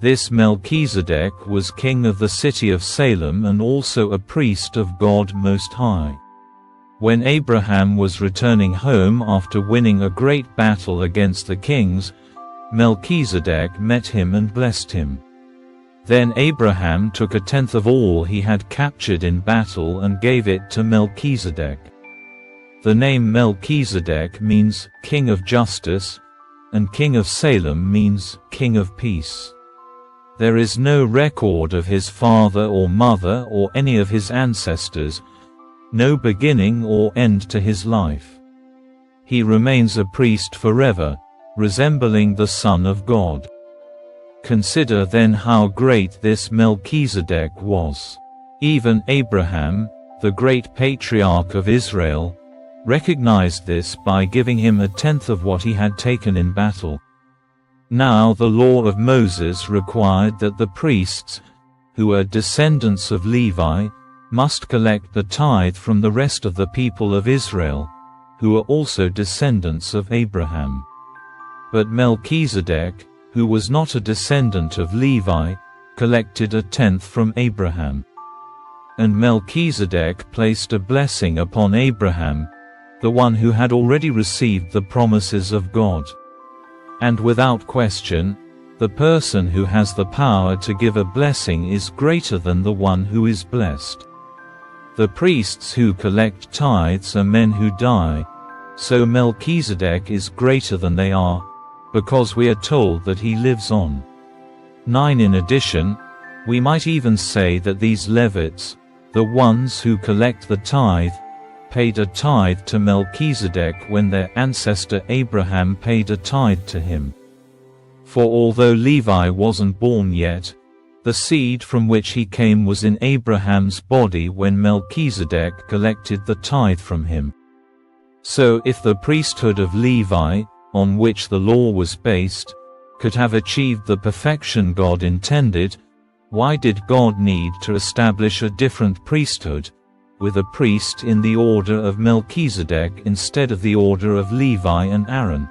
This Melchizedek was king of the city of Salem and also a priest of God Most High. When Abraham was returning home after winning a great battle against the kings, Melchizedek met him and blessed him. Then Abraham took 1/10 of all he had captured in battle and gave it to Melchizedek. The name Melchizedek means king of justice, and king of Salem means king of peace. There is no record of his father or mother or any of his ancestors, no beginning or end to his life. He remains a priest forever, resembling the Son of God. Consider then how great this Melchizedek was. Even Abraham, the great patriarch of Israel, recognized this by giving him 1/10 of what he had taken in battle. Now the law of Moses required that the priests, who are descendants of Levi, must collect the tithe from the rest of the people of Israel, who are also descendants of Abraham. But Melchizedek, who was not a descendant of Levi, collected 1/10 from Abraham. And Melchizedek placed a blessing upon Abraham, the one who had already received the promises of God. And without question, the person who has the power to give a blessing is greater than the one who is blessed. The priests who collect tithes are men who die, so Melchizedek is greater than they are, because we are told that he lives on. 9 In addition, we might even say that these Levites, the ones who collect the tithe, paid a tithe to Melchizedek when their ancestor Abraham paid a tithe to him. For although Levi wasn't born yet, the seed from which he came was in Abraham's body when Melchizedek collected the tithe from him. So if the priesthood of Levi, on which the law was based, could have achieved the perfection God intended, why did God need to establish a different priesthood, with a priest in the order of Melchizedek instead of the order of Levi and Aaron?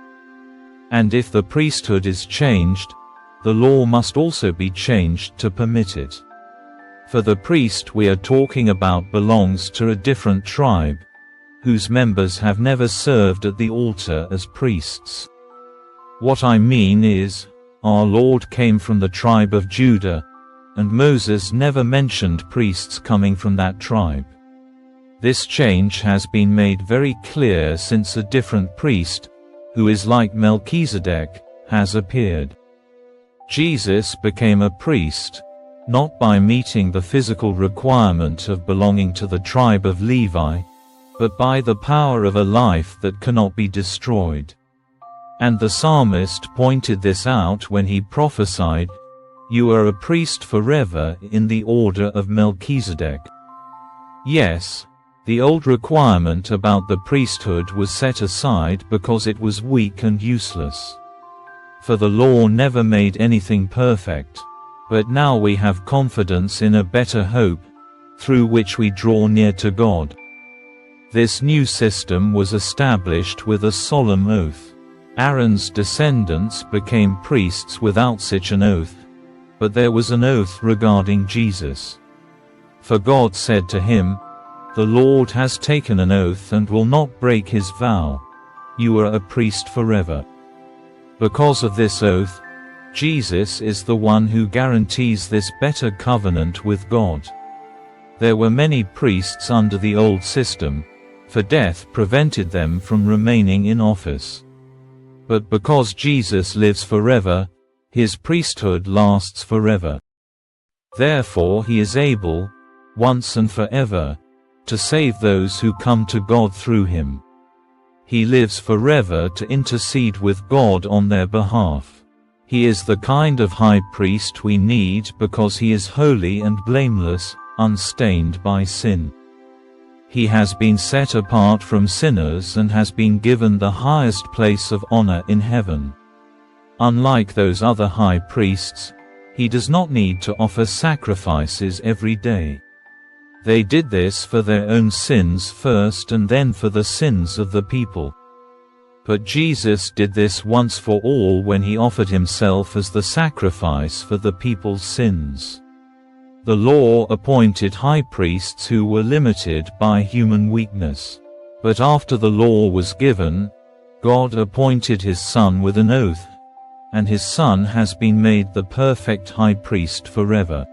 And if the priesthood is changed, the law must also be changed to permit it. For the priest we are talking about belongs to a different tribe, whose members have never served at the altar as priests. What I mean is, our Lord came from the tribe of Judah, and Moses never mentioned priests coming from that tribe. This change has been made very clear since a different priest, who is like Melchizedek, has appeared. Jesus became a priest, not by meeting the physical requirement of belonging to the tribe of Levi, but by the power of a life that cannot be destroyed. And the psalmist pointed this out when he prophesied, "You are a priest forever in the order of Melchizedek." Yes, the old requirement about the priesthood was set aside because it was weak and useless. For the law never made anything perfect. But now we have confidence in a better hope, through which we draw near to God. This new system was established with a solemn oath. Aaron's descendants became priests without such an oath, but there was an oath regarding Jesus. For God said to him, "The Lord has taken an oath and will not break his vow. You are a priest forever." Because of this oath, Jesus is the one who guarantees this better covenant with God. There were many priests under the old system, for death prevented them from remaining in office. But because Jesus lives forever, his priesthood lasts forever. Therefore he is able, once and forever, to save those who come to God through him. He lives forever to intercede with God on their behalf. He is the kind of high priest we need because he is holy and blameless, unstained by sin. He has been set apart from sinners and has been given the highest place of honor in heaven. Unlike those other high priests, he does not need to offer sacrifices every day. They did this for their own sins first and then for the sins of the people. But Jesus did this once for all when he offered himself as the sacrifice for the people's sins. The law appointed high priests who were limited by human weakness. But after the law was given, God appointed his Son with an oath, and his Son has been made the perfect high priest forever.